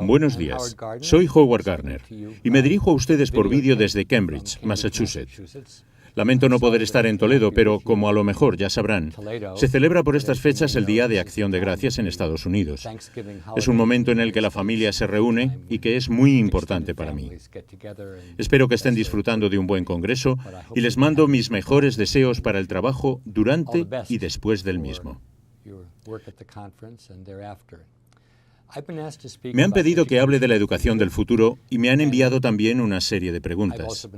Buenos días, soy Howard Gardner y me dirijo a ustedes por vídeo desde Cambridge, Massachusetts. Lamento no poder estar en Toledo, pero como a lo mejor ya sabrán, se celebra por estas fechas el Día de Acción de Gracias en Estados Unidos. Es un momento en el que la familia se reúne y que es muy importante para mí. Espero que estén disfrutando de un buen congreso y les mando mis mejores deseos para el trabajo durante y después del mismo. Me han pedido que hable de la educación del futuro y me han enviado también una serie de preguntas.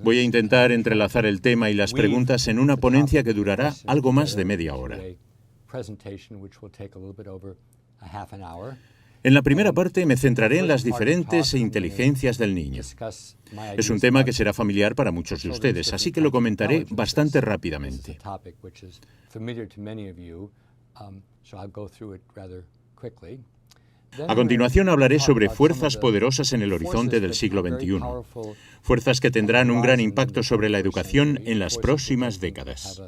Voy a intentar entrelazar el tema y las preguntas en una ponencia que durará algo más de media hora. En la primera parte me centraré en las diferentes inteligencias del niño. Es un tema que será familiar para muchos de ustedes, así que lo comentaré bastante rápidamente. A continuación hablaré sobre fuerzas poderosas en el horizonte del siglo XXI, fuerzas que tendrán un gran impacto sobre la educación en las próximas décadas.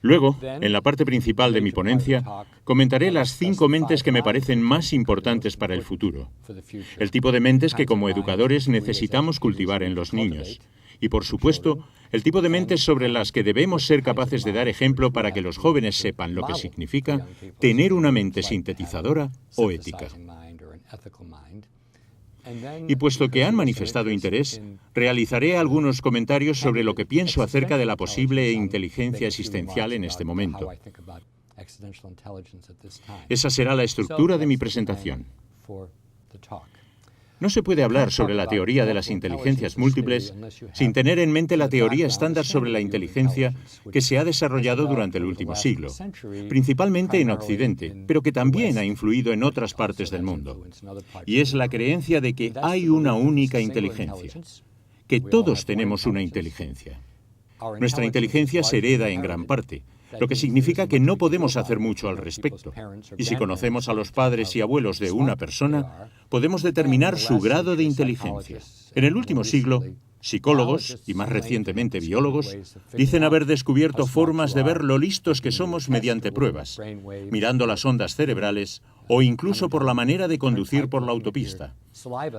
Luego, en la parte principal de mi ponencia, comentaré las 5 mentes que me parecen más importantes para el futuro, el tipo de mentes que como educadores necesitamos cultivar en los niños. Y, por supuesto, el tipo de mentes sobre las que debemos ser capaces de dar ejemplo para que los jóvenes sepan lo que significa tener una mente sintetizadora o ética. Y puesto que han manifestado interés, realizaré algunos comentarios sobre lo que pienso acerca de la posible inteligencia existencial en este momento. Esa será la estructura de mi presentación. No se puede hablar sobre la teoría de las inteligencias múltiples sin tener en mente la teoría estándar sobre la inteligencia que se ha desarrollado durante el último siglo, principalmente en Occidente, pero que también ha influido en otras partes del mundo. Y es la creencia de que hay una única inteligencia, que todos tenemos una inteligencia. Nuestra inteligencia se hereda en gran parte, lo que significa que no podemos hacer mucho al respecto. Y si conocemos a los padres y abuelos de una persona, podemos determinar su grado de inteligencia. En el último siglo, psicólogos, y más recientemente biólogos, dicen haber descubierto formas de ver lo listos que somos mediante pruebas, mirando las ondas cerebrales o incluso por la manera de conducir por la autopista,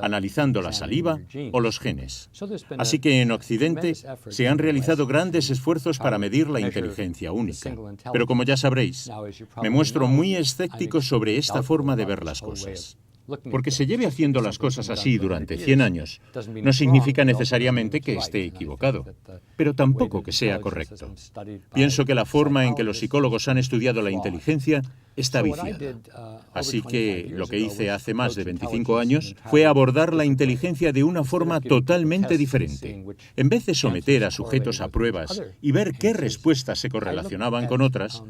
analizando la saliva o los genes. Así que en Occidente se han realizado grandes esfuerzos para medir la inteligencia única. Pero como ya sabréis, me muestro muy escéptico sobre esta forma de ver las cosas. Porque se lleve haciendo las cosas así durante 100 años no significa necesariamente que esté equivocado, pero tampoco que sea correcto. Pienso que la forma en que los psicólogos han estudiado la inteligencia está viciada. Así que lo que hice hace más de 25 años fue abordar la inteligencia de una forma totalmente diferente. En vez de someter a sujetos a pruebas y ver qué respuestas se correlacionaban con otras,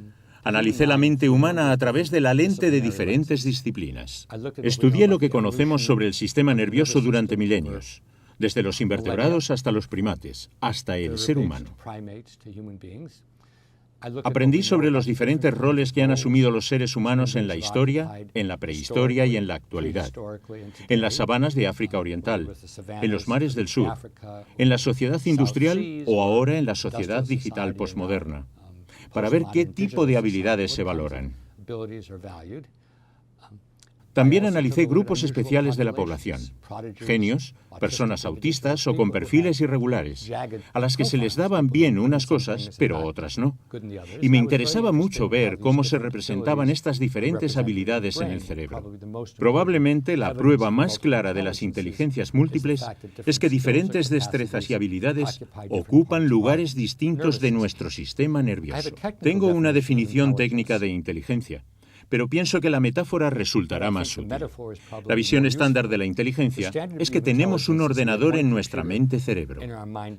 analicé la mente humana a través de la lente de diferentes disciplinas. Estudié lo que conocemos sobre el sistema nervioso durante milenios, desde los invertebrados hasta los primates, hasta el ser humano. Aprendí sobre los diferentes roles que han asumido los seres humanos en la historia, en la prehistoria y en la actualidad, en las sabanas de África Oriental, en los mares del sur, en la sociedad industrial o ahora en la sociedad digital posmoderna, para ver qué tipo de habilidades se valoran. También analicé grupos especiales de la población, genios, personas autistas o con perfiles irregulares, a las que se les daban bien unas cosas, pero otras no. Y me interesaba mucho ver cómo se representaban estas diferentes habilidades en el cerebro. Probablemente la prueba más clara de las inteligencias múltiples es que diferentes destrezas y habilidades ocupan lugares distintos de nuestro sistema nervioso. Tengo una definición técnica de inteligencia, pero pienso que la metáfora resultará más útil. La visión estándar de la inteligencia es que tenemos un ordenador en nuestra mente-cerebro.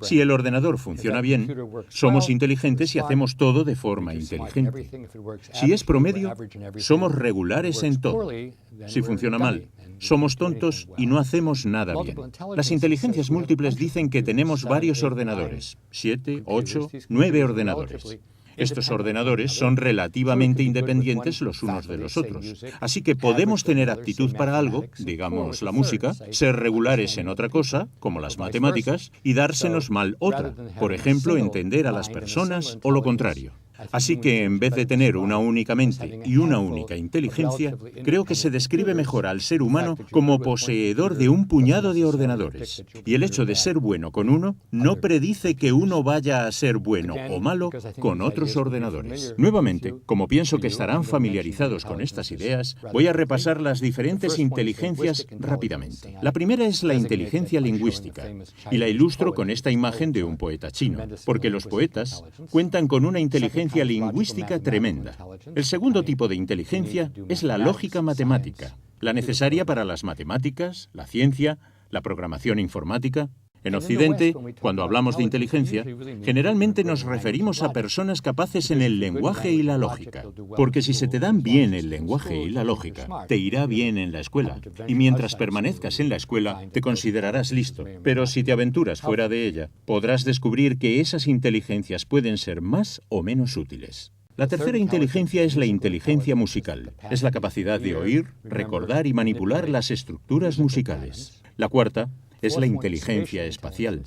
Si el ordenador funciona bien, somos inteligentes y hacemos todo de forma inteligente. Si es promedio, somos regulares en todo. Si funciona mal, somos tontos y no hacemos nada bien. Las inteligencias múltiples dicen que tenemos varios ordenadores, 7, 8, 9 ordenadores. Estos ordenadores son relativamente independientes los unos de los otros. Así que podemos tener aptitud para algo, digamos la música, ser regulares en otra cosa, como las matemáticas, y dársenos mal otra, por ejemplo, entender a las personas o lo contrario. Así que en vez de tener una única mente y una única inteligencia, creo que se describe mejor al ser humano como poseedor de un puñado de ordenadores. Y el hecho de ser bueno con uno no predice que uno vaya a ser bueno o malo con otros ordenadores. Nuevamente, como pienso que estarán familiarizados con estas ideas, voy a repasar las diferentes inteligencias rápidamente. La primera es la inteligencia lingüística, y la ilustro con esta imagen de un poeta chino, porque los poetas cuentan con una inteligencia lingüística tremenda. El segundo tipo de inteligencia es la lógica matemática, la necesaria para las matemáticas, la ciencia, la programación informática. En Occidente, cuando hablamos de inteligencia, generalmente nos referimos a personas capaces en el lenguaje y la lógica. Porque si se te dan bien el lenguaje y la lógica, te irá bien en la escuela. Y mientras permanezcas en la escuela, te considerarás listo. Pero si te aventuras fuera de ella, podrás descubrir que esas inteligencias pueden ser más o menos útiles. La tercera inteligencia es la inteligencia musical. Es la capacidad de oír, recordar y manipular las estructuras musicales. La cuarta es la inteligencia espacial,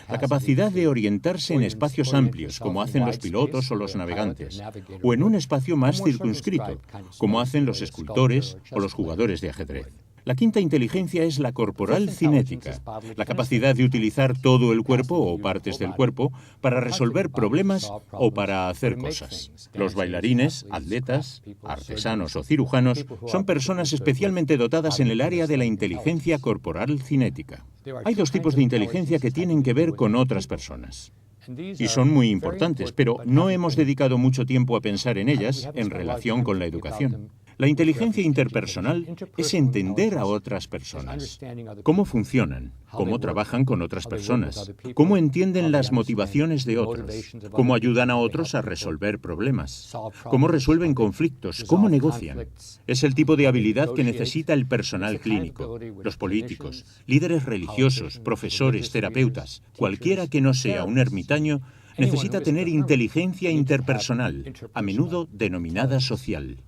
la capacidad de orientarse en espacios amplios, como hacen los pilotos o los navegantes, o en un espacio más circunscrito, como hacen los escultores o los jugadores de ajedrez. La quinta inteligencia es la corporal cinética, la capacidad de utilizar todo el cuerpo o partes del cuerpo para resolver problemas o para hacer cosas. Los bailarines, atletas, artesanos o cirujanos son personas especialmente dotadas en el área de la inteligencia corporal cinética. Hay dos tipos de inteligencia que tienen que ver con otras personas. Y son muy importantes, pero no hemos dedicado mucho tiempo a pensar en ellas en relación con la educación. La inteligencia interpersonal es entender a otras personas, cómo funcionan, cómo trabajan con otras personas, cómo entienden las motivaciones de otros, cómo ayudan a otros a resolver problemas, cómo resuelven conflictos, cómo negocian. Es el tipo de habilidad que necesita el personal clínico, los políticos, líderes religiosos, profesores, terapeutas, cualquiera que no sea un ermitaño. Necesita tener inteligencia interpersonal, a menudo denominada social.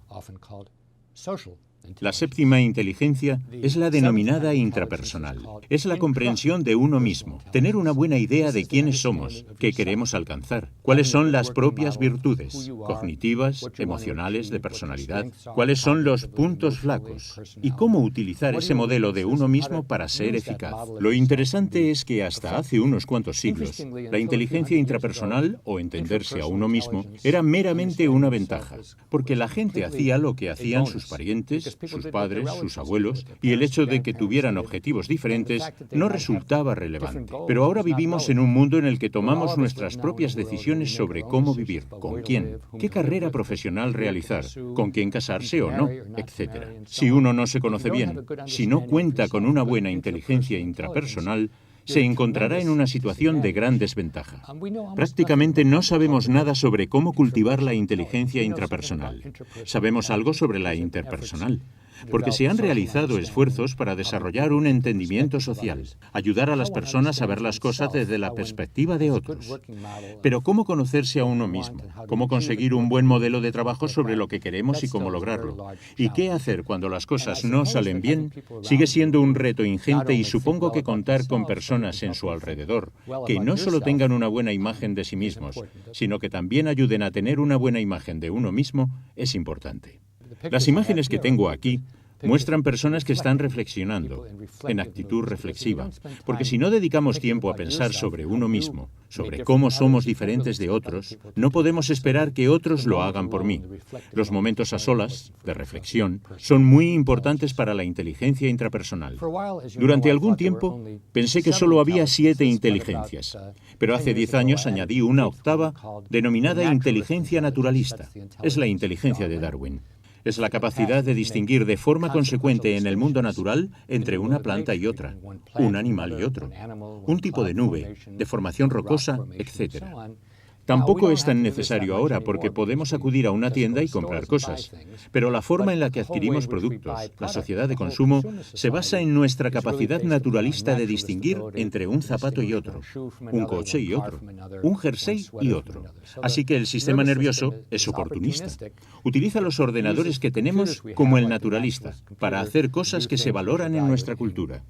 La séptima inteligencia es la denominada intrapersonal. Es la comprensión de uno mismo, tener una buena idea de quiénes somos, qué queremos alcanzar, cuáles son las propias virtudes, cognitivas, emocionales, de personalidad, cuáles son los puntos flacos y cómo utilizar ese modelo de uno mismo para ser eficaz. Lo interesante es que hasta hace unos cuantos siglos, la inteligencia intrapersonal, o entenderse a uno mismo, era meramente una ventaja, porque la gente hacía lo que hacían sus parientes, sus padres, sus abuelos, y el hecho de que tuvieran objetivos diferentes no resultaba relevante. Pero ahora vivimos en un mundo en el que tomamos nuestras propias decisiones sobre cómo vivir, con quién, qué carrera profesional realizar, con quién casarse o no, etc. Si uno no se conoce bien, si no cuenta con una buena inteligencia intrapersonal, se encontrará en una situación de gran desventaja. Prácticamente no sabemos nada sobre cómo cultivar la inteligencia intrapersonal. Sabemos algo sobre la interpersonal, porque se han realizado esfuerzos para desarrollar un entendimiento social, ayudar a las personas a ver las cosas desde la perspectiva de otros. Pero ¿cómo conocerse a uno mismo? ¿Cómo conseguir un buen modelo de trabajo sobre lo que queremos y cómo lograrlo? ¿Y qué hacer cuando las cosas no salen bien? Sigue siendo un reto ingente y supongo que contar con personas en su alrededor que no solo tengan una buena imagen de sí mismos, sino que también ayuden a tener una buena imagen de uno mismo es importante. Las imágenes que tengo aquí muestran personas que están reflexionando, en actitud reflexiva, porque si no dedicamos tiempo a pensar sobre uno mismo, sobre cómo somos diferentes de otros, no podemos esperar que otros lo hagan por mí. Los momentos a solas, de reflexión, son muy importantes para la inteligencia intrapersonal. Durante algún tiempo pensé que solo había 7 inteligencias, pero hace 10 años añadí una octava denominada inteligencia naturalista. Es la inteligencia de Darwin. Es la capacidad de distinguir de forma consecuente en el mundo natural entre una planta y otra, un animal y otro, un tipo de nube, de formación rocosa, etc. Tampoco es tan necesario ahora porque podemos acudir a una tienda y comprar cosas, pero la forma en la que adquirimos productos, la sociedad de consumo, se basa en nuestra capacidad naturalista de distinguir entre un zapato y otro, un coche y otro, un jersey y otro. Así que el sistema nervioso es oportunista. Utiliza los ordenadores que tenemos como el naturalista para hacer cosas que se valoran en nuestra cultura.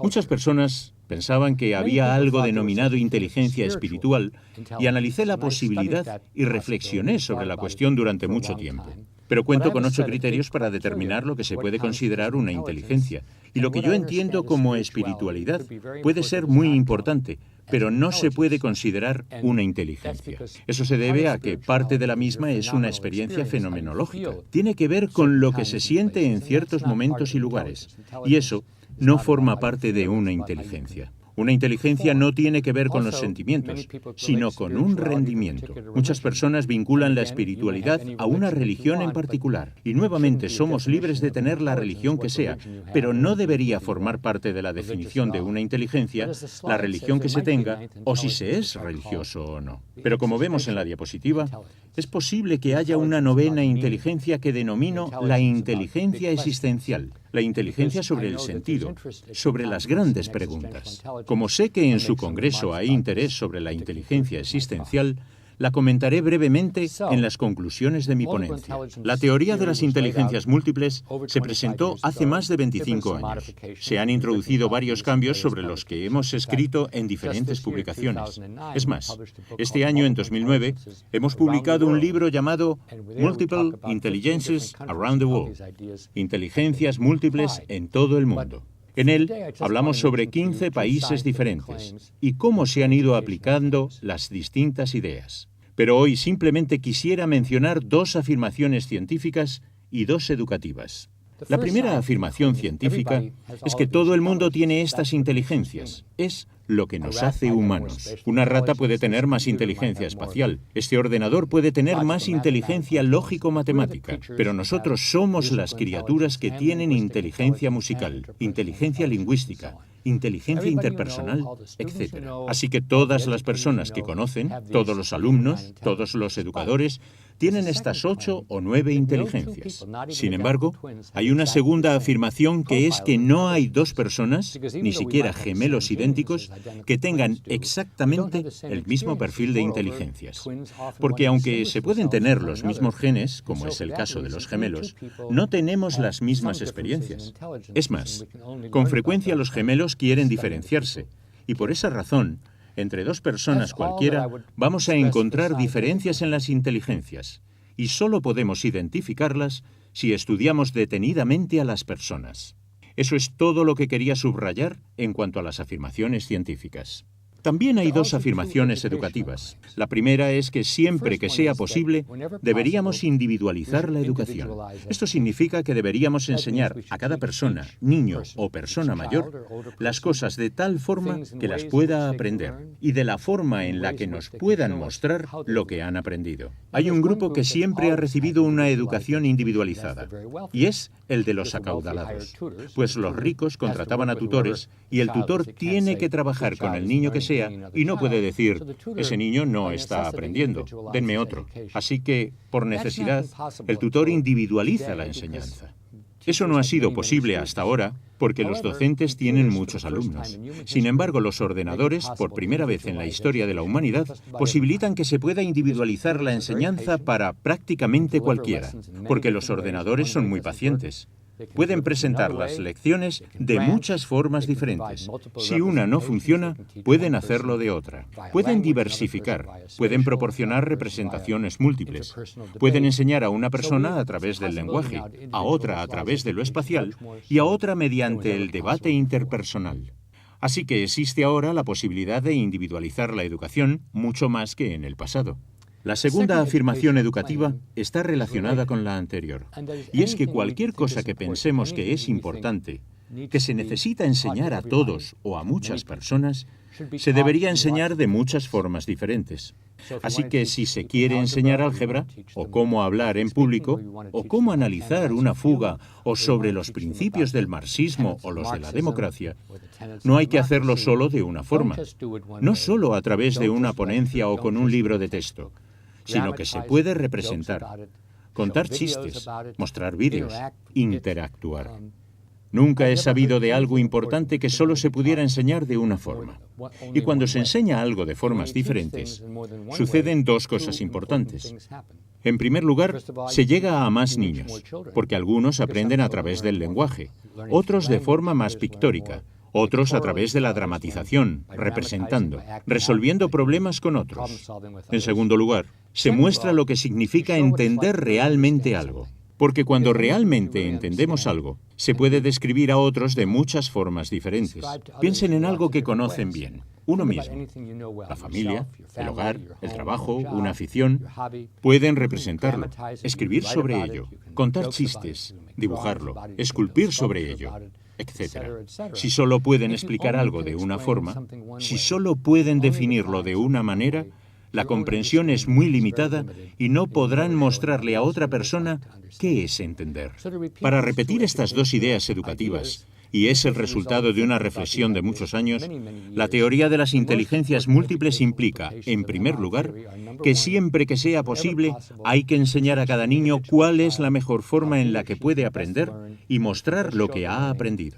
Muchas personas pensaban que había algo denominado inteligencia espiritual y analicé la la posibilidad y reflexioné sobre la cuestión durante mucho tiempo. Pero cuento con 8 criterios para determinar lo que se puede considerar una inteligencia. Y lo que yo entiendo como espiritualidad puede ser muy importante, pero no se puede considerar una inteligencia. Eso se debe a que parte de la misma es una experiencia fenomenológica. Tiene que ver con lo que se siente en ciertos momentos y lugares. Y eso no forma parte de una inteligencia. Una inteligencia no tiene que ver con los sentimientos, sino con un rendimiento. Muchas personas vinculan la espiritualidad a una religión en particular. Y nuevamente somos libres de tener la religión que sea, pero no debería formar parte de la definición de una inteligencia la religión que se tenga o si se es religioso o no. Pero como vemos en la diapositiva, es posible que haya una novena inteligencia que denomino la inteligencia existencial. La inteligencia sobre el sentido, sobre las grandes preguntas. Como sé que en su congreso hay interés sobre la inteligencia existencial, la comentaré brevemente en las conclusiones de mi ponencia. La teoría de las inteligencias múltiples se presentó hace más de 25 años. Se han introducido varios cambios sobre los que hemos escrito en diferentes publicaciones. Es más, este año, en 2009, hemos publicado un libro llamado Multiple Intelligences Around the World, Inteligencias múltiples en todo el mundo. En él hablamos sobre 15 países diferentes y cómo se han ido aplicando las distintas ideas. Pero hoy simplemente quisiera mencionar 2 afirmaciones científicas y 2 educativas. La primera afirmación científica es que todo el mundo tiene estas inteligencias. Es lo que nos hace humanos. Una rata puede tener más inteligencia espacial. Este ordenador puede tener más inteligencia lógico-matemática. Pero nosotros somos las criaturas que tienen inteligencia musical, inteligencia lingüística, inteligencia interpersonal, etc. Así que todas las personas que conocen, todos los alumnos, todos los educadores, tienen estas 8 o 9 inteligencias. Sin embargo, hay una segunda afirmación que es que no hay 2 personas, ni siquiera gemelos idénticos, que tengan exactamente el mismo perfil de inteligencias. Porque aunque se pueden tener los mismos genes, como es el caso de los gemelos, no tenemos las mismas experiencias. Es más, con frecuencia los gemelos quieren diferenciarse, y por esa razón, entre 2 personas cualquiera, vamos a encontrar diferencias en las inteligencias, y solo podemos identificarlas si estudiamos detenidamente a las personas. Eso es todo lo que quería subrayar en cuanto a las afirmaciones científicas. También hay 2 afirmaciones educativas. La primera es que siempre que sea posible, deberíamos individualizar la educación. Esto significa que deberíamos enseñar a cada persona, niño o persona mayor, las cosas de tal forma que las pueda aprender y de la forma en la que nos puedan mostrar lo que han aprendido. Hay un grupo que siempre ha recibido una educación individualizada, y es el de los acaudalados, pues los ricos contrataban a tutores y el tutor tiene que trabajar con el niño que sea y no puede decir, ese niño no está aprendiendo, denme otro. Así que, por necesidad, el tutor individualiza la enseñanza. Eso no ha sido posible hasta ahora porque los docentes tienen muchos alumnos. Sin embargo, los ordenadores, por primera vez en la historia de la humanidad, posibilitan que se pueda individualizar la enseñanza para prácticamente cualquiera, porque los ordenadores son muy pacientes. Pueden presentar las lecciones de muchas formas diferentes. Si una no funciona, pueden hacerlo de otra. Pueden diversificar, pueden proporcionar representaciones múltiples. Pueden enseñar a una persona a través del lenguaje, a otra a través de lo espacial y a otra mediante el debate interpersonal. Así que existe ahora la posibilidad de individualizar la educación mucho más que en el pasado. La segunda afirmación educativa está relacionada con la anterior, y es que cualquier cosa que pensemos que es importante, que se necesita enseñar a todos o a muchas personas, se debería enseñar de muchas formas diferentes. Así que si se quiere enseñar álgebra, o cómo hablar en público, o cómo analizar una fuga, o sobre los principios del marxismo o los de la democracia, no hay que hacerlo solo de una forma, no solo a través de una ponencia o con un libro de texto, sino que se puede representar, contar chistes, mostrar vídeos, interactuar. Nunca he sabido de algo importante que solo se pudiera enseñar de una forma. Y cuando se enseña algo de formas diferentes, suceden 2 cosas importantes. En primer lugar, se llega a más niños, porque algunos aprenden a través del lenguaje, otros de forma más pictórica, Otros a través de la dramatización, representando, resolviendo problemas con otros. En segundo lugar, se muestra lo que significa entender realmente algo. Porque cuando realmente entendemos algo, se puede describir a otros de muchas formas diferentes. Piensen en algo que conocen bien, uno mismo. La familia, el hogar, el trabajo, una afición. Pueden representarlo, escribir sobre ello, contar chistes, dibujarlo, esculpir sobre ello, etc. Si solo pueden explicar algo de una forma, si solo pueden definirlo de una manera, la comprensión es muy limitada y no podrán mostrarle a otra persona qué es entender. Para repetir estas dos ideas educativas, y es el resultado de una reflexión de muchos años, la teoría de las inteligencias múltiples implica, en primer lugar, que siempre que sea posible hay que enseñar a cada niño cuál es la mejor forma en la que puede aprender y mostrar lo que ha aprendido.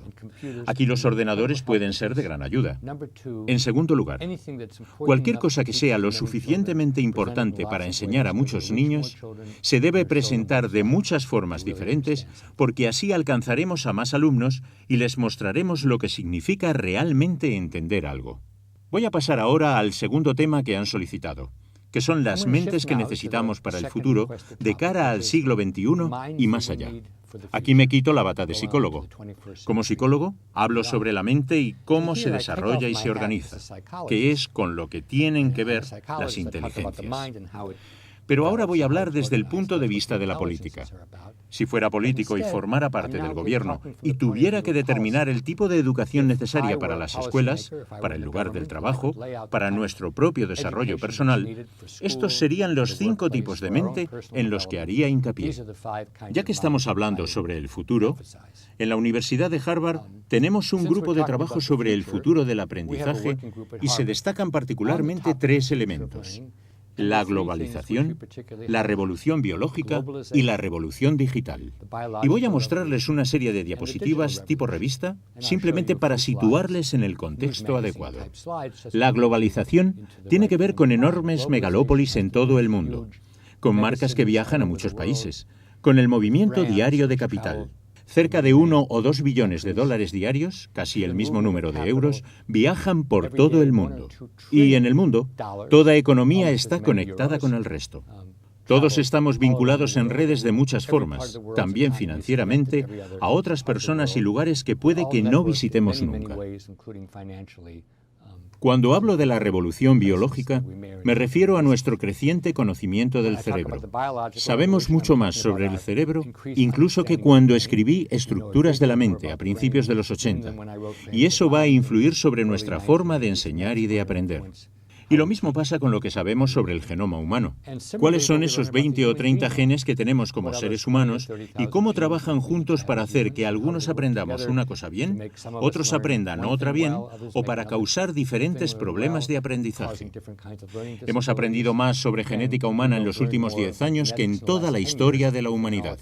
Aquí los ordenadores pueden ser de gran ayuda. En segundo lugar, cualquier cosa que sea lo suficientemente importante para enseñar a muchos niños se debe presentar de muchas formas diferentes porque así alcanzaremos a más alumnos y les mostraremos lo que significa realmente entender algo. Voy a pasar ahora al segundo tema que han solicitado, que son las mentes que necesitamos para el futuro de cara al siglo XXI y más allá. Aquí me quito la bata de psicólogo. Como psicólogo, hablo sobre la mente y cómo se desarrolla y se organiza, que es con lo que tienen que ver las inteligencias. Pero ahora voy a hablar desde el punto de vista de la política. Si fuera político y formara parte del gobierno y tuviera que determinar el tipo de educación necesaria para las escuelas, para el lugar del trabajo, para nuestro propio desarrollo personal, estos serían los 5 tipos de mente en los que haría hincapié. Ya que estamos hablando sobre el futuro, en la Universidad de Harvard tenemos un grupo de trabajo sobre el futuro del aprendizaje y se destacan particularmente 3 elementos: la globalización, la revolución biológica y la revolución digital. Y voy a mostrarles una serie de diapositivas tipo revista, simplemente para situarles en el contexto adecuado. La globalización tiene que ver con enormes megalópolis en todo el mundo, con marcas que viajan a muchos países, con el movimiento diario de capital. Cerca de 1 o 2 billones de dólares diarios, casi el mismo número de euros, viajan por todo el mundo. Y en el mundo, toda economía está conectada con el resto. Todos estamos vinculados en redes de muchas formas, también financieramente, a otras personas y lugares que puede que no visitemos nunca. Cuando hablo de la revolución biológica, me refiero a nuestro creciente conocimiento del cerebro. Sabemos mucho más sobre el cerebro, incluso que cuando escribí Estructuras de la mente a principios de los 80, y eso va a influir sobre nuestra forma de enseñar y de aprender. Y lo mismo pasa con lo que sabemos sobre el genoma humano. ¿Cuáles son esos 20 o 30 genes que tenemos como seres humanos y cómo trabajan juntos para hacer que algunos aprendamos una cosa bien, otros aprendan otra bien o para causar diferentes problemas de aprendizaje? Hemos aprendido más sobre genética humana en los últimos 10 años que en toda la historia de la humanidad.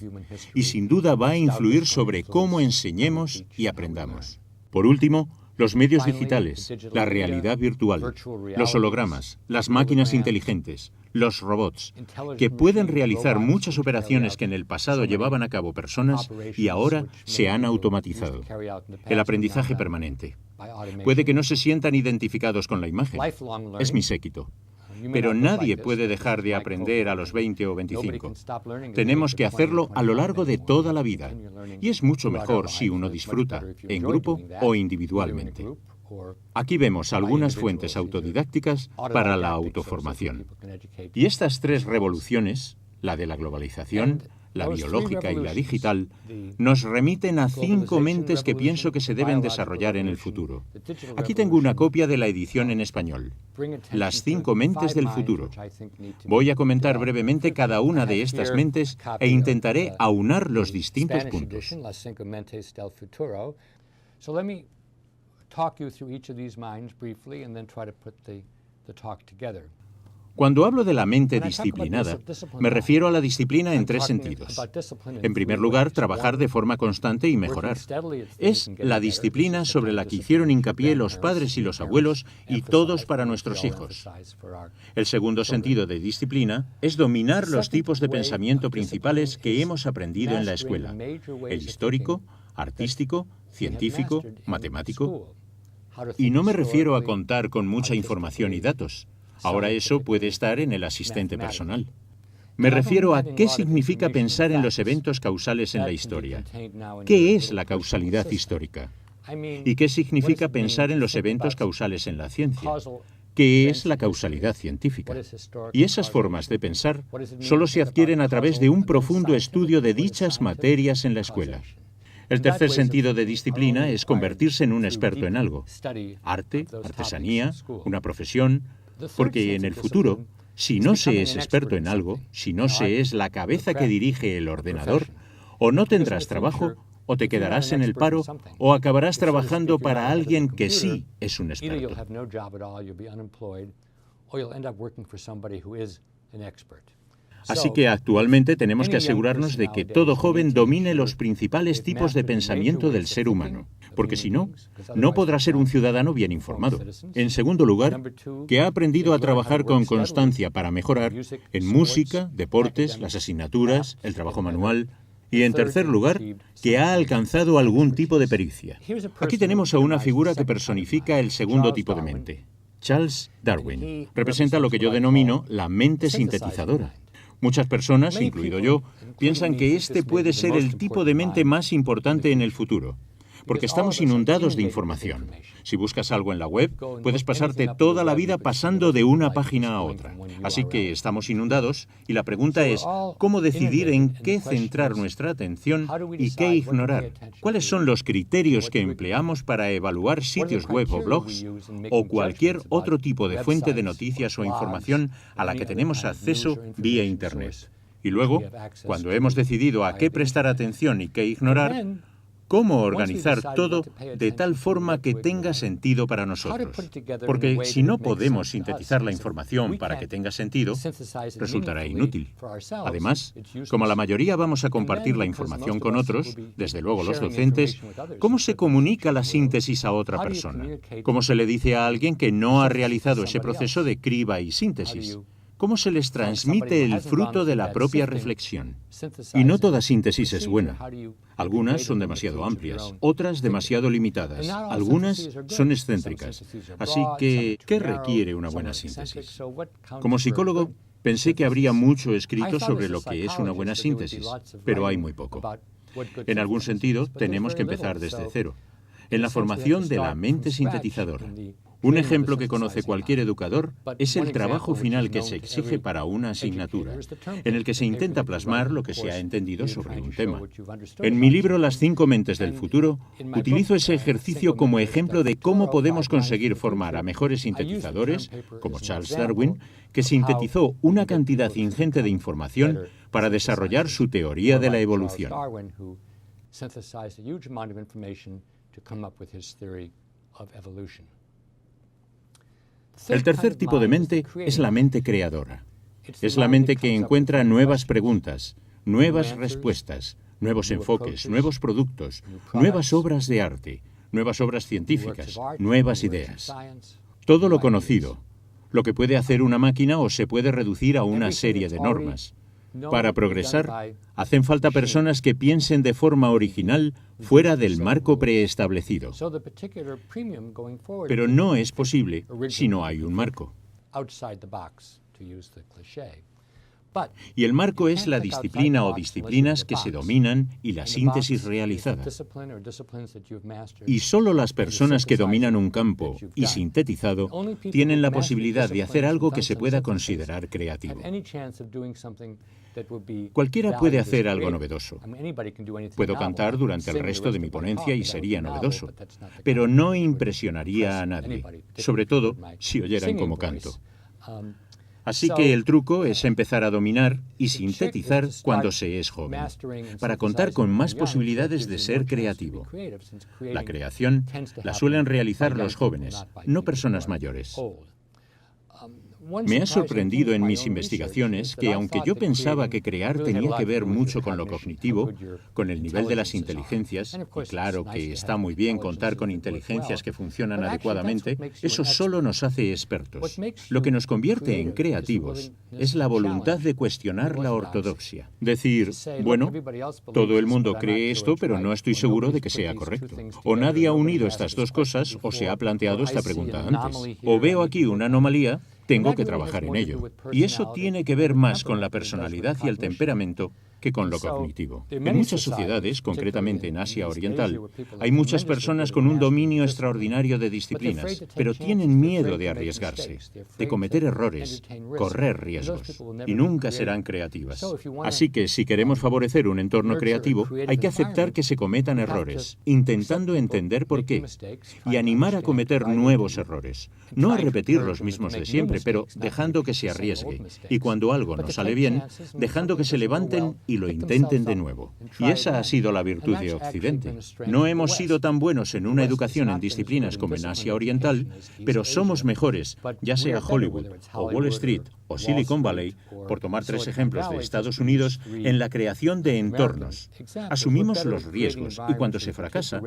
Y sin duda va a influir sobre cómo enseñemos y aprendamos. Por último, los medios digitales, la realidad virtual, los hologramas, las máquinas inteligentes, los robots, que pueden realizar muchas operaciones que en el pasado llevaban a cabo personas y ahora se han automatizado. El aprendizaje permanente. Puede que no se sientan identificados con la imagen. Es mi séquito. Pero nadie puede dejar de aprender a los 20 o 25. Tenemos que hacerlo a lo largo de toda la vida. Y es mucho mejor si uno disfruta, en grupo o individualmente. Aquí vemos algunas fuentes autodidácticas para la autoformación. Y estas 3 revoluciones, la de la globalización, la biológica y la digital, nos remiten a 5 mentes que pienso que se deben desarrollar en el futuro. Aquí tengo una copia de la edición en español, Las 5 mentes del futuro. Voy a comentar brevemente cada una de estas mentes e intentaré aunar los distintos puntos. Cuando hablo de la mente disciplinada, me refiero a la disciplina en 3 sentidos. En primer lugar, trabajar de forma constante y mejorar. Es la disciplina sobre la que hicieron hincapié los padres y los abuelos y todos para nuestros hijos. El segundo sentido de disciplina es dominar los tipos de pensamiento principales que hemos aprendido en la escuela: el histórico, artístico, científico, matemático. Y no me refiero a contar con mucha información y datos. Ahora eso puede estar en el asistente personal. Me refiero a qué significa pensar en los eventos causales en la historia. ¿Qué es la causalidad histórica? ¿Y qué significa pensar en los eventos causales en la ciencia? ¿Qué es la causalidad científica? Y esas formas de pensar solo se adquieren a través de un profundo estudio de dichas materias en la escuela. El tercer sentido de disciplina es convertirse en un experto en algo. Arte, artesanía, una profesión, porque en el futuro, si no se es experto en algo, si no se es la cabeza que dirige el ordenador, o no tendrás trabajo, o te quedarás en el paro, o acabarás trabajando para alguien que sí es un experto. Así que actualmente tenemos que asegurarnos de que todo joven domine los principales tipos de pensamiento del ser humano, porque si no, no podrá ser un ciudadano bien informado. En segundo lugar, que ha aprendido a trabajar con constancia para mejorar en música, deportes, las asignaturas, el trabajo manual. Y en tercer lugar, que ha alcanzado algún tipo de pericia. Aquí tenemos a una figura que personifica el segundo tipo de mente. Charles Darwin representa lo que yo denomino la mente sintetizadora. Muchas personas, incluido yo, piensan que este puede ser el tipo de mente más importante en el futuro, porque estamos inundados de información. Si buscas algo en la web, puedes pasarte toda la vida pasando de una página a otra. Así que estamos inundados y la pregunta es, ¿cómo decidir en qué centrar nuestra atención y qué ignorar? ¿Cuáles son los criterios que empleamos para evaluar sitios web o blogs o cualquier otro tipo de fuente de noticias o información a la que tenemos acceso vía Internet? Y luego, cuando hemos decidido a qué prestar atención y qué ignorar, ¿cómo organizar todo de tal forma que tenga sentido para nosotros? Porque si no podemos sintetizar la información para que tenga sentido, resultará inútil. Además, como la mayoría vamos a compartir la información con otros, desde luego los docentes, ¿cómo se comunica la síntesis a otra persona? ¿Cómo se le dice a alguien que no ha realizado ese proceso de criba y síntesis? ¿Cómo se les transmite el fruto de la propia reflexión? Y no toda síntesis es buena. Algunas son demasiado amplias, otras demasiado limitadas, algunas son excéntricas. Así que, ¿qué requiere una buena síntesis? Como psicólogo, pensé que habría mucho escrito sobre lo que es una buena síntesis, pero hay muy poco. En algún sentido, tenemos que empezar desde cero, en la formación de la mente sintetizadora. Un ejemplo que conoce cualquier educador es el trabajo final que se exige para una asignatura, en el que se intenta plasmar lo que se ha entendido sobre un tema. En mi libro Las 5 mentes del futuro, utilizo ese ejercicio como ejemplo de cómo podemos conseguir formar a mejores sintetizadores, como Charles Darwin, que sintetizó una cantidad ingente de información para desarrollar su teoría de la evolución. El tercer tipo de mente es la mente creadora. Es la mente que encuentra nuevas preguntas, nuevas respuestas, nuevos enfoques, nuevos productos, nuevas obras de arte, nuevas obras científicas, nuevas ideas. Todo lo conocido, lo que puede hacer una máquina o se puede reducir a una serie de normas. Para progresar, hacen falta personas que piensen de forma original fuera del marco preestablecido. Pero no es posible si no hay un marco. Y el marco es la disciplina o disciplinas que se dominan y la síntesis realizada. Y solo las personas que dominan un campo y sintetizado tienen la posibilidad de hacer algo que se pueda considerar creativo. Cualquiera puede hacer algo novedoso. Puedo cantar durante el resto de mi ponencia y sería novedoso, pero no impresionaría a nadie, sobre todo si oyeran cómo canto. Así que el truco es empezar a dominar y sintetizar cuando se es joven, para contar con más posibilidades de ser creativo. La creación la suelen realizar los jóvenes, no personas mayores. Me ha sorprendido en mis investigaciones que, aunque yo pensaba que crear tenía que ver mucho con lo cognitivo, con el nivel de las inteligencias, y claro que está muy bien contar con inteligencias que funcionan adecuadamente, eso solo nos hace expertos. Lo que nos convierte en creativos es la voluntad de cuestionar la ortodoxia. Decir, bueno, todo el mundo cree esto, pero no estoy seguro de que sea correcto. O nadie ha unido estas dos cosas, o se ha planteado esta pregunta antes. O veo aquí una anomalía, tengo que trabajar en ello. Y eso tiene que ver más con la personalidad y el temperamento que con lo cognitivo. En muchas sociedades, concretamente en Asia Oriental, hay muchas personas con un dominio extraordinario de disciplinas, pero tienen miedo de arriesgarse, de cometer errores, correr riesgos, y nunca serán creativas. Así que si queremos favorecer un entorno creativo, hay que aceptar que se cometan errores, intentando entender por qué, y animar a cometer nuevos errores, no a repetir los mismos de siempre, pero dejando que se arriesgue, y cuando algo no sale bien, dejando que se levanten y lo intenten de nuevo. Y esa ha sido la virtud de Occidente. No hemos sido tan buenos en una educación en disciplinas como en Asia Oriental, pero somos mejores, ya sea Hollywood, o Wall Street, o Silicon Valley, por tomar tres ejemplos de Estados Unidos, en la creación de entornos. Asumimos los riesgos y cuando se fracasa,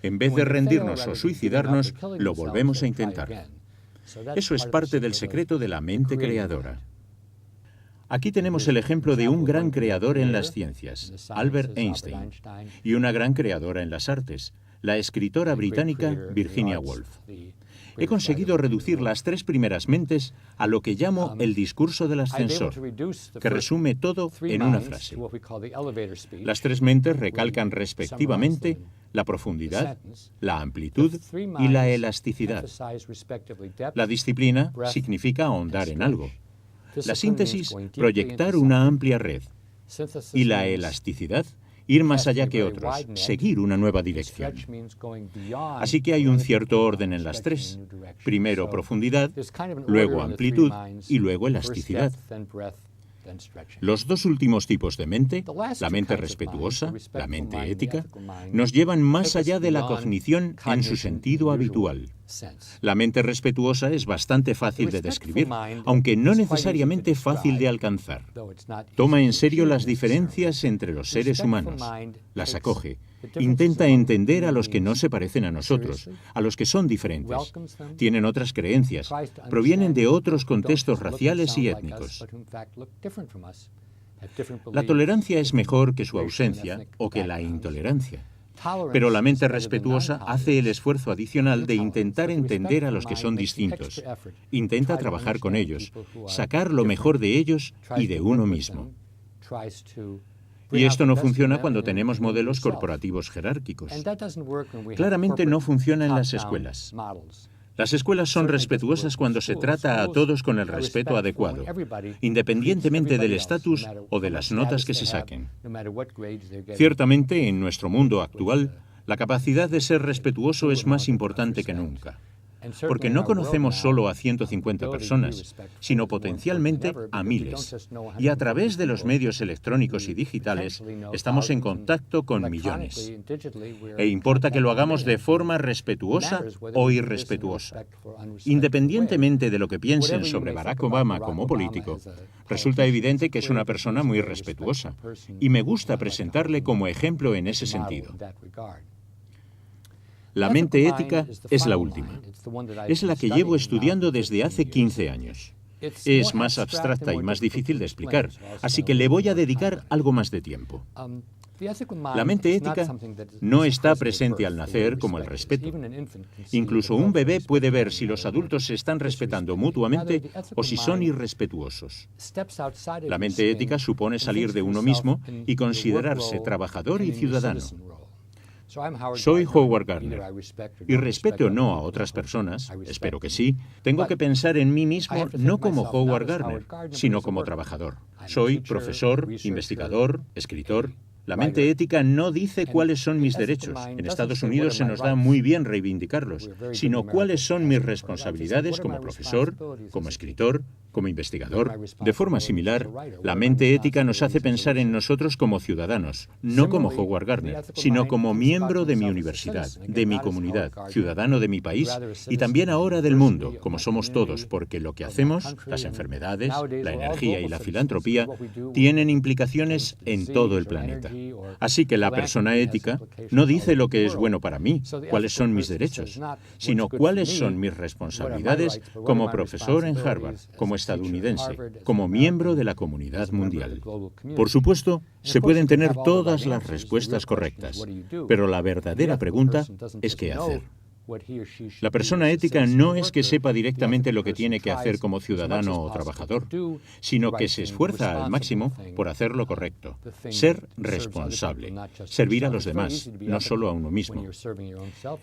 en vez de rendirnos o suicidarnos, lo volvemos a intentar. Eso es parte del secreto de la mente creadora. Aquí tenemos el ejemplo de un gran creador en las ciencias, Albert Einstein, y una gran creadora en las artes, la escritora británica Virginia Woolf. He conseguido reducir las tres primeras mentes a lo que llamo el discurso del ascensor, que resume todo en una frase. Las tres mentes recalcan respectivamente la profundidad, la amplitud y la elasticidad. La disciplina significa ahondar en algo. La síntesis, proyectar una amplia red. Y la elasticidad, ir más allá que otros, seguir una nueva dirección. Así que hay un cierto orden en las tres. Primero profundidad, luego amplitud y luego elasticidad. Los dos últimos tipos de mente, la mente respetuosa, la mente ética, nos llevan más allá de la cognición en su sentido habitual. La mente respetuosa es bastante fácil de describir, aunque no necesariamente fácil de alcanzar. Toma en serio las diferencias entre los seres humanos, las acoge, intenta entender a los que no se parecen a nosotros, a los que son diferentes, tienen otras creencias, provienen de otros contextos raciales y étnicos. La tolerancia es mejor que su ausencia o que la intolerancia. Pero la mente respetuosa hace el esfuerzo adicional de intentar entender a los que son distintos. Intenta trabajar con ellos, sacar lo mejor de ellos y de uno mismo. Y esto no funciona cuando tenemos modelos corporativos jerárquicos. Claramente no funciona en las escuelas. Las escuelas son respetuosas cuando se trata a todos con el respeto adecuado, independientemente del estatus o de las notas que se saquen. Ciertamente, en nuestro mundo actual, la capacidad de ser respetuoso es más importante que nunca. Porque no conocemos solo a 150 personas, sino potencialmente a miles. Y a través de los medios electrónicos y digitales estamos en contacto con millones. E importa que lo hagamos de forma respetuosa o irrespetuosa. Independientemente de lo que piensen sobre Barack Obama como político, resulta evidente que es una persona muy respetuosa. Y me gusta presentarle como ejemplo en ese sentido. La mente ética es la última. Es la que llevo estudiando desde hace 15 años. Es más abstracta y más difícil de explicar, así que le voy a dedicar algo más de tiempo. La mente ética no está presente al nacer como el respeto. Incluso un bebé puede ver si los adultos se están respetando mutuamente o si son irrespetuosos. La mente ética supone salir de uno mismo y considerarse trabajador y ciudadano. Soy Howard Gardner, y respeto o no a otras personas, espero que sí, tengo que pensar en mí mismo no como Howard Gardner, sino como trabajador. Soy profesor, investigador, escritor. La mente ética no dice cuáles son mis derechos. En Estados Unidos se nos da muy bien reivindicarlos, sino cuáles son mis responsabilidades como profesor, como escritor, Como investigador, de forma similar, la mente ética nos hace pensar en nosotros como ciudadanos, no como Howard Gardner, sino como miembro de mi universidad, de mi comunidad, ciudadano de mi país y también ahora del mundo, como somos todos, porque lo que hacemos, las enfermedades, la energía y la filantropía, tienen implicaciones en todo el planeta. Así que la persona ética no dice lo que es bueno para mí, cuáles son mis derechos, sino cuáles son mis responsabilidades como profesor en Harvard, como estadounidense, como miembro de la comunidad mundial. Por supuesto, se pueden tener todas las respuestas correctas, pero la verdadera pregunta es ¿qué hacer? La persona ética no es que sepa directamente lo que tiene que hacer como ciudadano o trabajador, sino que se esfuerza al máximo por hacer lo correcto, ser responsable, servir a los demás, no solo a uno mismo.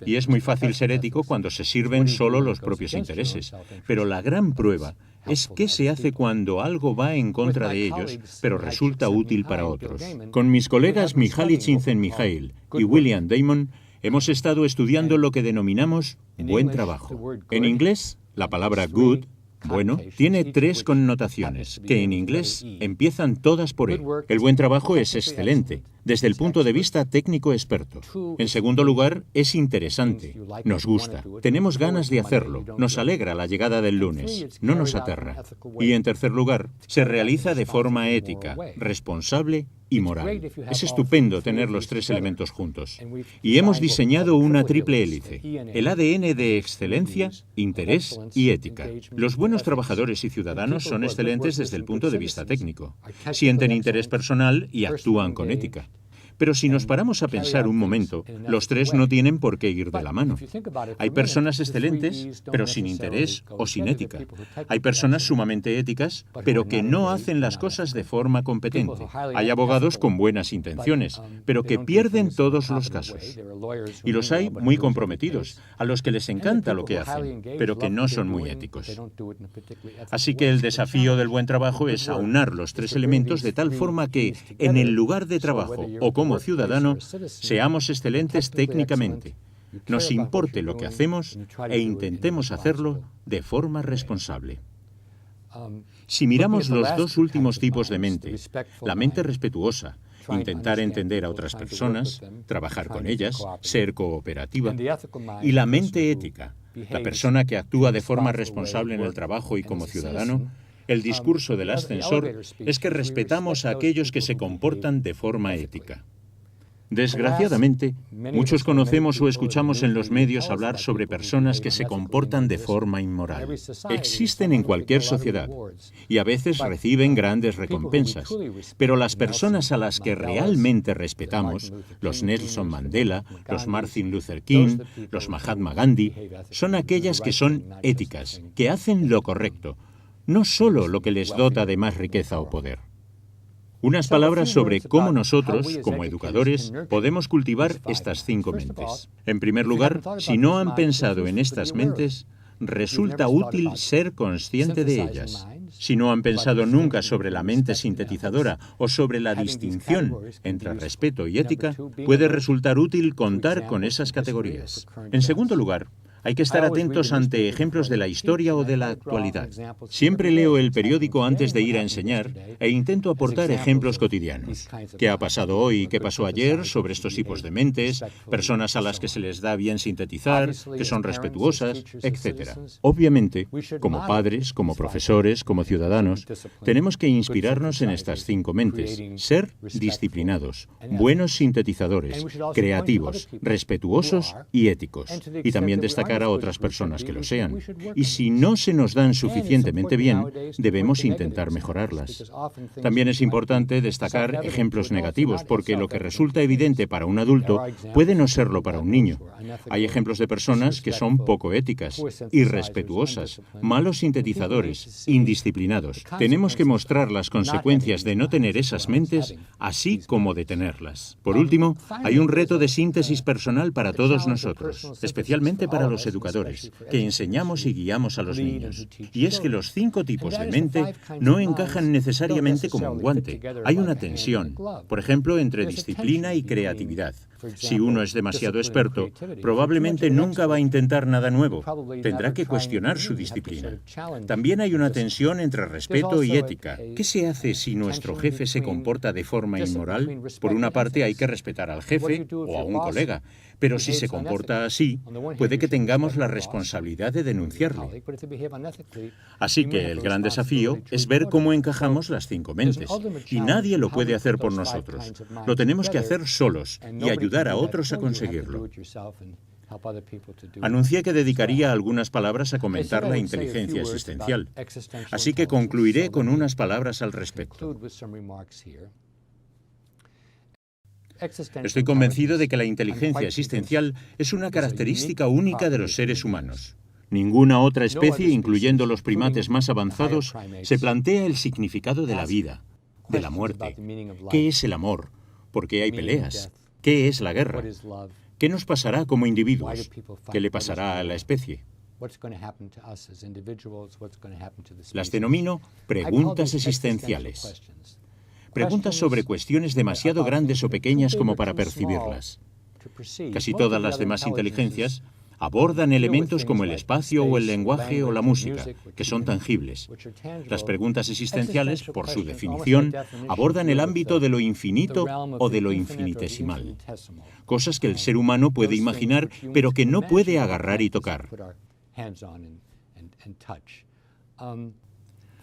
Y es muy fácil ser ético cuando se sirven solo los propios intereses, pero la gran prueba es qué se hace cuando algo va en contra de ellos, pero resulta útil para otros. Con mis colegas Mihaly Csikszentmihalyi y William Damon, hemos estado estudiando lo que denominamos buen trabajo. En inglés, la palabra good, bueno, tiene tres connotaciones, que en inglés empiezan todas por E. El buen trabajo es excelente, desde el punto de vista técnico experto. En segundo lugar, es interesante, nos gusta, tenemos ganas de hacerlo, nos alegra la llegada del lunes, no nos aterra. Y en tercer lugar, se realiza de forma ética, responsable y moral. Es estupendo tener los tres elementos juntos. Y hemos diseñado una triple hélice, el ADN de excelencia, interés y ética. Los buenos trabajadores y ciudadanos son excelentes desde el punto de vista técnico. Sienten interés personal y actúan con ética. Pero si nos paramos a pensar un momento, los tres no tienen por qué ir de la mano. Hay personas excelentes, pero sin interés o sin ética. Hay personas sumamente éticas, pero que no hacen las cosas de forma competente. Hay abogados con buenas intenciones, pero que pierden todos los casos. Y los hay muy comprometidos, a los que les encanta lo que hacen, pero que no son muy éticos. Así que el desafío del buen trabajo es aunar los tres elementos de tal forma que, en el lugar de trabajo o como ciudadano, seamos excelentes técnicamente, nos importe lo que hacemos e intentemos hacerlo de forma responsable. Si miramos los dos últimos tipos de mente, la mente respetuosa, intentar entender a otras personas, trabajar con ellas, ser cooperativa, y la mente ética, la persona que actúa de forma responsable en el trabajo y como ciudadano, el discurso del ascensor es que respetamos a aquellos que se comportan de forma ética. Desgraciadamente, muchos conocemos o escuchamos en los medios hablar sobre personas que se comportan de forma inmoral. Existen en cualquier sociedad y a veces reciben grandes recompensas, pero las personas a las que realmente respetamos, los Nelson Mandela, los Martin Luther King, los Mahatma Gandhi, son aquellas que son éticas, que hacen lo correcto, no solo lo que les dota de más riqueza o poder. Unas palabras sobre cómo nosotros, como educadores, podemos cultivar estas 5 mentes. En primer lugar, si no han pensado en estas mentes, resulta útil ser consciente de ellas. Si no han pensado nunca sobre la mente sintetizadora o sobre la distinción entre respeto y ética, puede resultar útil contar con esas categorías. En segundo lugar, hay que estar atentos ante ejemplos de la historia o de la actualidad. Siempre leo el periódico antes de ir a enseñar e intento aportar ejemplos cotidianos. ¿Qué ha pasado hoy y qué pasó ayer sobre estos tipos de mentes, personas a las que se les da bien sintetizar, que son respetuosas, etcétera? Obviamente, como padres, como profesores, como ciudadanos, tenemos que inspirarnos en estas 5 mentes, ser disciplinados, buenos sintetizadores, creativos, respetuosos y éticos, y también destacar a otras personas que lo sean. Y si no se nos dan suficientemente bien, debemos intentar mejorarlas. También es importante destacar ejemplos negativos, porque lo que resulta evidente para un adulto puede no serlo para un niño. Hay ejemplos de personas que son poco éticas, irrespetuosas, malos sintetizadores, indisciplinados. Tenemos que mostrar las consecuencias de no tener esas mentes, así como de tenerlas. Por último, hay un reto de síntesis personal para todos nosotros, especialmente para los los educadores, que enseñamos y guiamos a los niños. Y es que los 5 tipos de mente no encajan necesariamente como un guante. Hay una tensión, por ejemplo, entre disciplina y creatividad. Si uno es demasiado experto, probablemente nunca va a intentar nada nuevo. Tendrá que cuestionar su disciplina. También hay una tensión entre respeto y ética. ¿Qué se hace si nuestro jefe se comporta de forma inmoral? Por una parte, hay que respetar al jefe o a un colega, pero si se comporta así, puede que tengamos la responsabilidad de denunciarle. Así que el gran desafío es ver cómo encajamos las 5 mentes, y nadie lo puede hacer por nosotros. Lo tenemos que hacer solos y ayudar a otros a conseguirlo. Anuncié que dedicaría algunas palabras a comentar la inteligencia existencial, así que concluiré con unas palabras al respecto. Estoy convencido de que la inteligencia existencial es una característica única de los seres humanos. Ninguna otra especie, incluyendo los primates más avanzados, se plantea el significado de la vida, de la muerte. ¿Qué es el amor? ¿Por qué hay peleas? ¿Qué es la guerra? ¿Qué nos pasará como individuos? ¿Qué le pasará a la especie? Las denomino preguntas existenciales. Preguntas sobre cuestiones demasiado grandes o pequeñas como para percibirlas. Casi todas las demás inteligencias abordan elementos como el espacio o el lenguaje o la música, que son tangibles. Las preguntas existenciales, por su definición, abordan el ámbito de lo infinito o de lo infinitesimal, cosas que el ser humano puede imaginar, pero que no puede agarrar y tocar.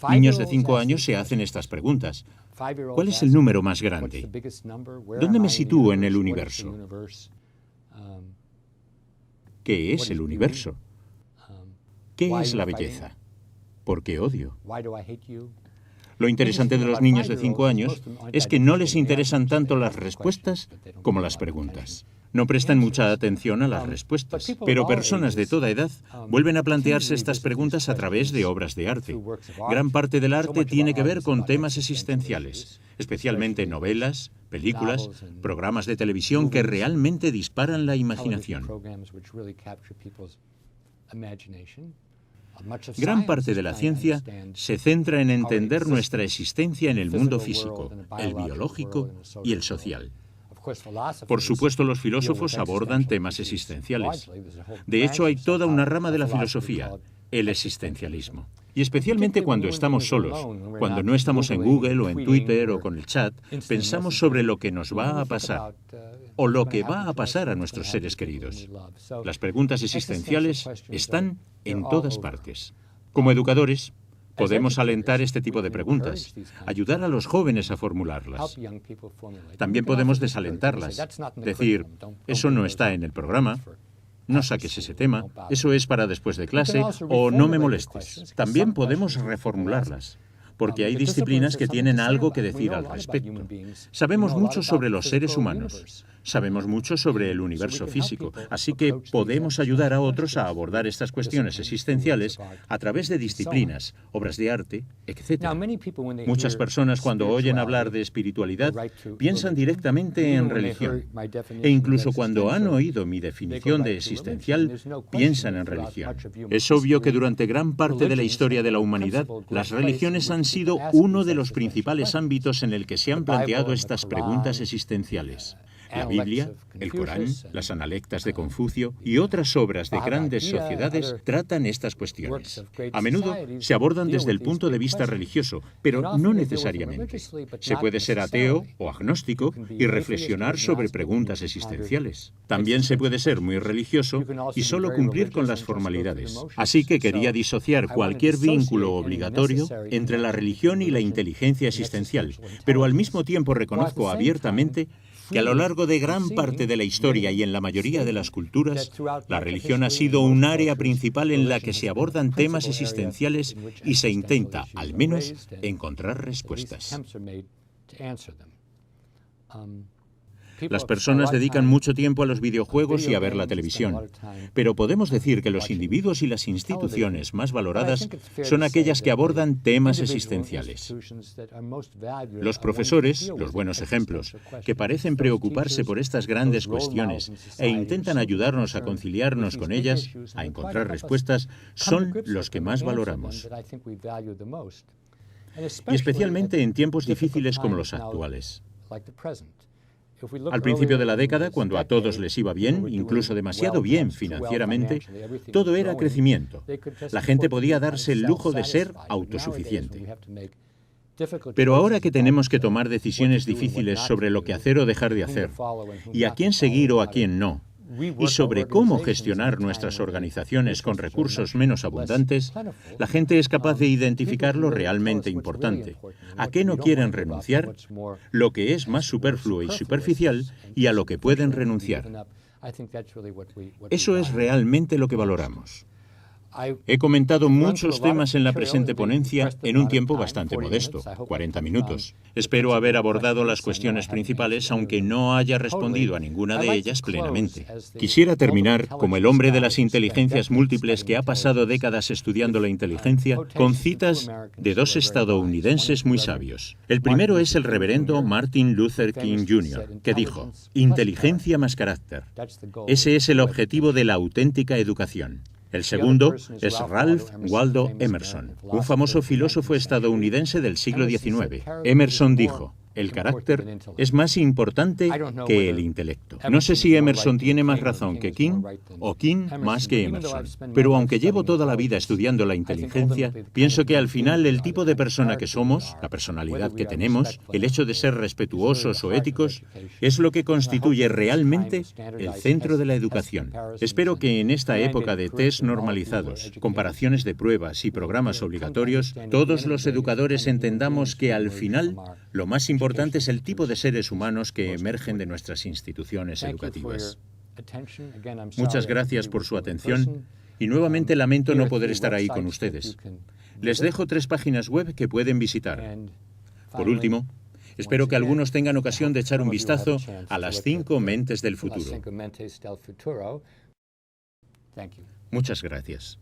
Niños de 5 años se hacen estas preguntas. ¿Cuál es el número más grande? ¿Dónde me sitúo en el universo? ¿Qué es el universo? ¿Qué es la belleza? ¿Por qué odio? Lo interesante de los niños de 5 años es que no les interesan tanto las respuestas como las preguntas. No prestan mucha atención a las respuestas, pero personas de toda edad vuelven a plantearse estas preguntas a través de obras de arte. Gran parte del arte tiene que ver con temas existenciales, especialmente novelas, películas, programas de televisión que realmente disparan la imaginación. Gran parte de la ciencia se centra en entender nuestra existencia en el mundo físico, el biológico y el social. Por supuesto, los filósofos abordan temas existenciales. De hecho, hay toda una rama de la filosofía, el existencialismo. Y especialmente cuando estamos solos, cuando no estamos en Google o en Twitter o con el chat, pensamos sobre lo que nos va a pasar o lo que va a pasar a nuestros seres queridos. Las preguntas existenciales están en todas partes. Como educadores, podemos alentar este tipo de preguntas, ayudar a los jóvenes a formularlas. También podemos desalentarlas, decir, eso no está en el programa, no saques ese tema, eso es para después de clase, o no me molestes. También podemos reformularlas, porque hay disciplinas que tienen algo que decir al respecto. Sabemos mucho sobre los seres humanos, sabemos mucho sobre el universo físico, así que podemos ayudar a otros a abordar estas cuestiones existenciales a través de disciplinas, obras de arte, etc. Muchas personas cuando oyen hablar de espiritualidad piensan directamente en religión, e incluso cuando han oído mi definición de existencial, piensan en religión. Es obvio que durante gran parte de la historia de la humanidad, las religiones han sido uno de los principales ámbitos en el que se han planteado estas preguntas existenciales. La Biblia, el Corán, las Analectas de Confucio y otras obras de grandes sociedades tratan estas cuestiones. A menudo se abordan desde el punto de vista religioso, pero no necesariamente. Se puede ser ateo o agnóstico y reflexionar sobre preguntas existenciales. También se puede ser muy religioso y solo cumplir con las formalidades. Así que quería disociar cualquier vínculo obligatorio entre la religión y la inteligencia existencial, pero al mismo tiempo reconozco abiertamente que a lo largo de gran parte de la historia y en la mayoría de las culturas, la religión ha sido un área principal en la que se abordan temas existenciales y se intenta, al menos, encontrar respuestas. Las personas dedican mucho tiempo a los videojuegos y a ver la televisión, pero podemos decir que los individuos y las instituciones más valoradas son aquellas que abordan temas existenciales. Los profesores, los buenos ejemplos, que parecen preocuparse por estas grandes cuestiones e intentan ayudarnos a conciliarnos con ellas, a encontrar respuestas, son los que más valoramos. Y especialmente en tiempos difíciles como los actuales. Al principio de la década, cuando a todos les iba bien, incluso demasiado bien financieramente, todo era crecimiento. La gente podía darse el lujo de ser autosuficiente. Pero ahora que tenemos que tomar decisiones difíciles sobre lo que hacer o dejar de hacer, y a quién seguir o a quién no, y sobre cómo gestionar nuestras organizaciones con recursos menos abundantes, la gente es capaz de identificar lo realmente importante, a qué no quieren renunciar, lo que es más superfluo y superficial y a lo que pueden renunciar. Eso es realmente lo que valoramos. He comentado muchos temas en la presente ponencia en un tiempo bastante modesto, 40 minutos. Espero haber abordado las cuestiones principales, aunque no haya respondido a ninguna de ellas plenamente. Quisiera terminar, como el hombre de las inteligencias múltiples que ha pasado décadas estudiando la inteligencia, con citas de dos estadounidenses muy sabios. El primero es el reverendo Martin Luther King Jr., que dijo: «Inteligencia más carácter. Ese es el objetivo de la auténtica educación». El segundo es Ralph Waldo Emerson, un famoso filósofo estadounidense del siglo XIX. Emerson dijo: «El carácter es más importante que el intelecto». No sé si Emerson tiene más razón que King o King más que Emerson, pero aunque llevo toda la vida estudiando la inteligencia, pienso que al final el tipo de persona que somos, la personalidad que tenemos, el hecho de ser respetuosos o éticos, es lo que constituye realmente el centro de la educación. Espero que en esta época de test normalizados, comparaciones de pruebas y programas obligatorios, todos los educadores entendamos que al final lo más importante es el tipo de seres humanos que emergen de nuestras instituciones educativas. Muchas gracias por su atención y nuevamente lamento no poder estar ahí con ustedes. Les dejo 3 páginas web que pueden visitar. Por último, espero que algunos tengan ocasión de echar un vistazo a las 5 mentes del futuro. Muchas gracias.